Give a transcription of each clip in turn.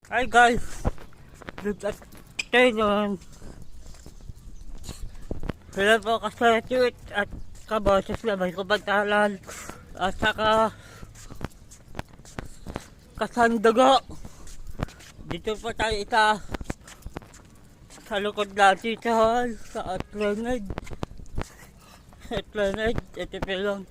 Hi guys, good afternoon. Sila po kasatut at kaboses na may kubantalan at saka kasandago. Dito po tayo sa lukod natin sa Atlanid. Ito po lang.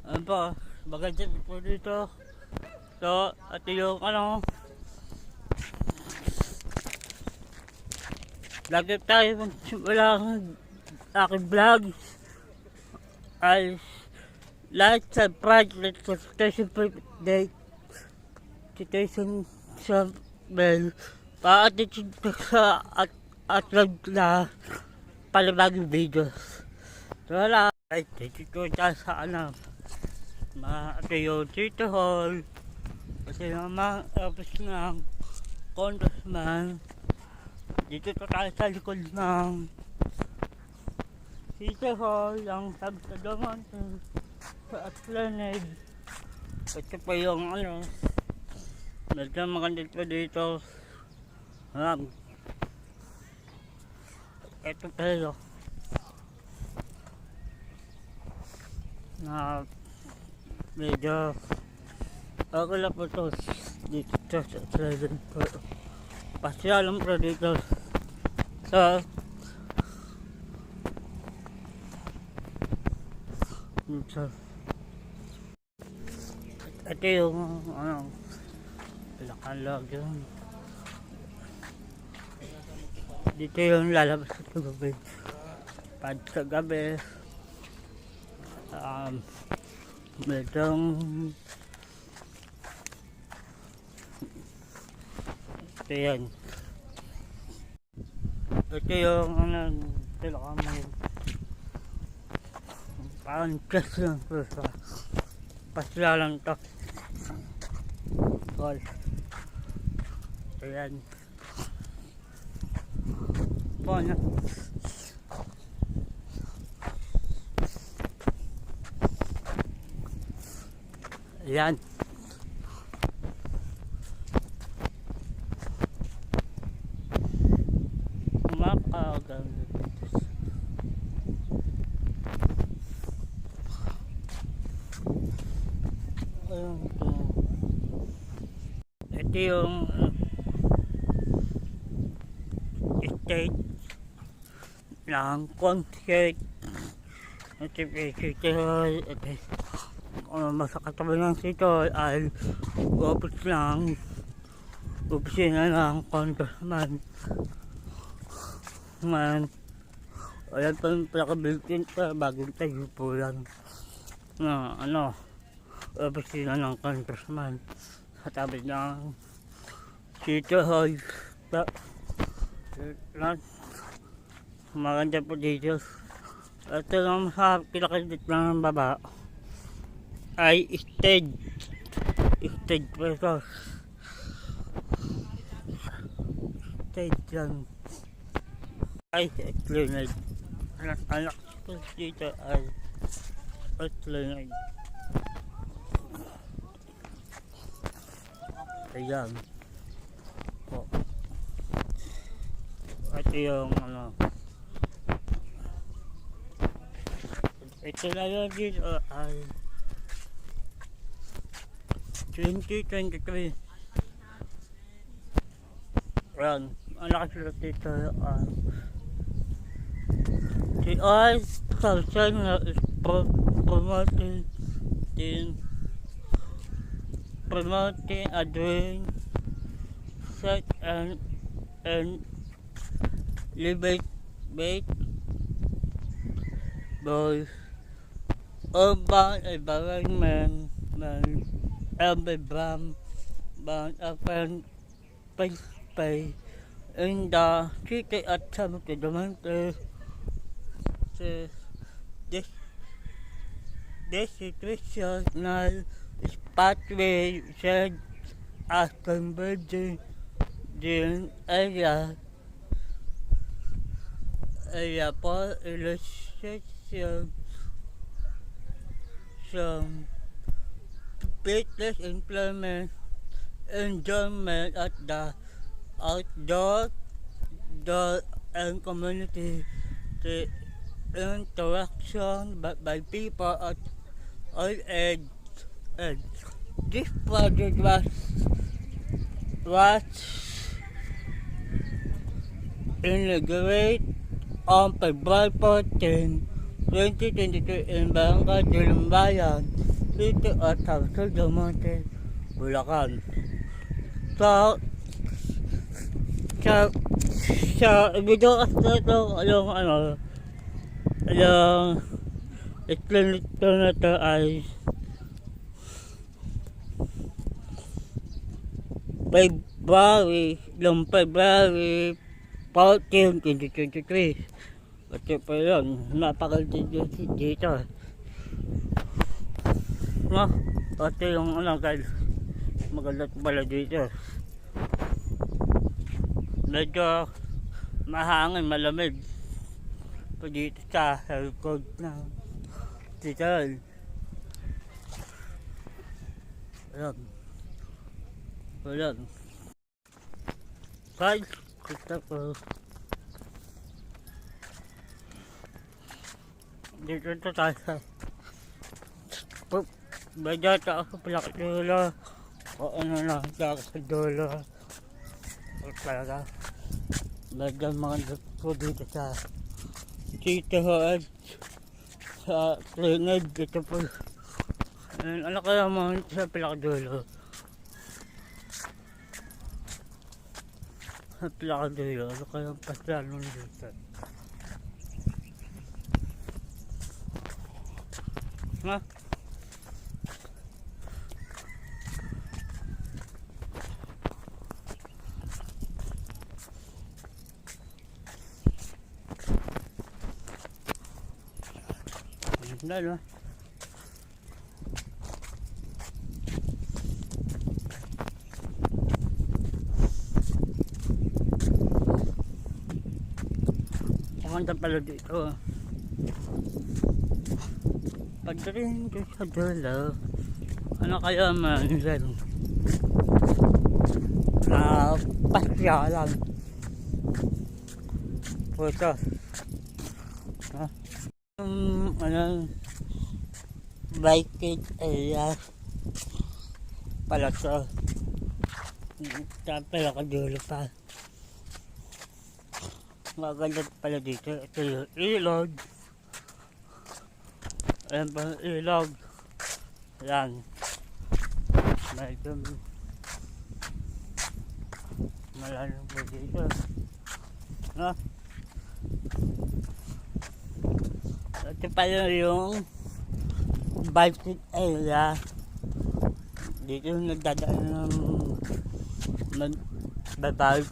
Ano po, maganda po dito. So, at yung lagi tayo magsimula ng aking vlog ay like, subscribe, notification for update, notification sa bell, pa-attitude sa upload na palibaging videos. So, wala. Ay, dito tayo sa mga yung City Hall. Kasi naman, office ng congressman. Dito po tayo sa likod ng City Hall, ang sabi sa Damonte, sa Atlanid. Ito po yung medyo maganda po dito. Ito po yung na medyo ako lang po ito dito sa Atlanid po. Pasyalan po dito sa ito yung pinakalag yun. Dito yung lalabas sa gabi. Pag sa gabi medong ito yan. Ito yung pinakamay parang test lang po sa pasyalan to. Call. Ito yan. Po na. Ayan. Makaganda. Ito yung state ng concert. Ito masakatabi ng sito ay opisina ng congressman. Ayan pa yung pinaka-built-in pa, bagong tayo po lang na opisina ng congressman sa tabi ng City Hall. Maganda po dito. Ito lang sa pinakadit ng baba ay stage po ito. Stage lang ay Atlanid. Anak ko dito ay Atlanid. Ayan po. Ito yung ito na yun dito ay 2023. Ayan, anak sila dito the arts culture is promoting a dream set and liberate both urban environment and the brand open space in the city at some Damonte. This situational pathway said as converging area for illustration some business employment enjoyment at the outdoor and community the interaction by people at all age. This project was inaugurated on February 14, 2022 in Barangay Dilumbayan, City of Sauce del Monte, Bulacan. So, sa video kasi ito, yung ito na ito ay February 14, 2023. Kasi pa yun, napakaganda dito. No? Kasi yung guys, maganda pala dito. Medyo mahangin, malamig. Pa dito sa likod na dito. Ayan. Ayan. Guys, kita po. Dito ito tayo sa medyo ito ako pala sa dulo. O ano na, ito ako sa dulo. O talaga. Medyo mga ko dito sa City Hall sa Trinid. Ito po. Ano kaya mga sa pala sa dulo. Sa pala sa dulo. Ano kaya pasal nung dito. Ha? Dahil ba? Paganda pala dito. Pagdating ko sa dulo, ano kaya man dyan? Na pasyalan. Puto. Ha? Biking area pala to. Pala ka dulo pa. Maganda pala dito. Ito yung ilog. Ayan pa yung ilog. Ayan. Medyo malalim po dito. Ha? Ito pala yung biking area. Dito yung nagdadaan ng magbabike.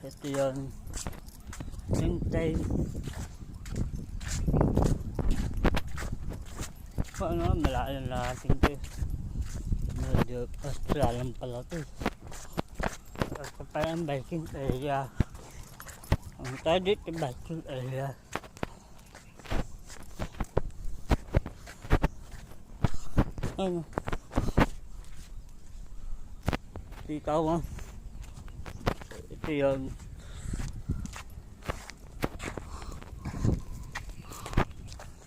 Ito yun. Hintay. Ano, malaking natin ito. Medyo pastralan pala ito. Ito pa yung biking area. Ang tayo dito biking area. Ano? Dito mo. Ito yun.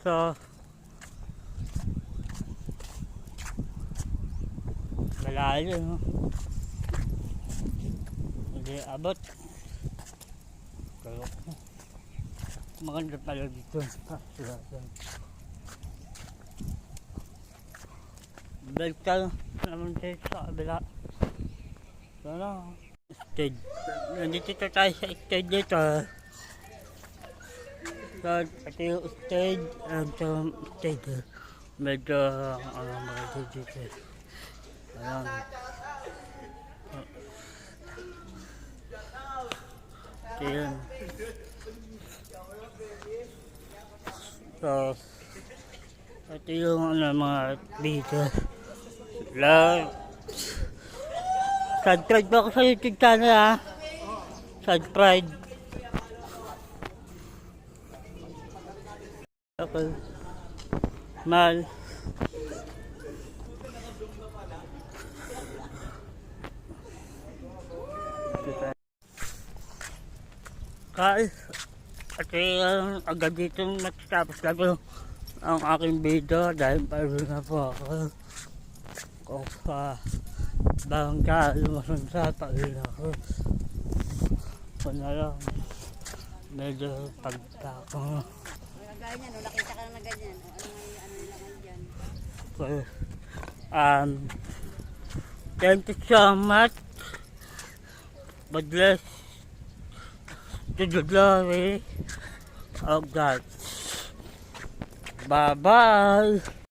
So, malayo, no? Hindi abot. Pero maganda pala dito. Balik tayo naman tayo sa kabila. Sana stage. Nandito tayo sa stage dito. So, ito yung stage. Ito yung stage. Medyo mga dito. Ayan. Ayan. So, ito yung mga dito. Subscribe ako sa YouTube channel, ha. Subscribe. Okay. Mal. Guys, kasi agad dito matatapos lang ang aking video dahil pagod na po ako. Kung sa bangka, lumasan sa pagod ako. Kung na lang, medyo pagtako. Gaya niya, no? Nakita ka na ganyan. O, ano nilagay dyan? Okay. Thank you so much. God bless to the glory of God. Bye-bye.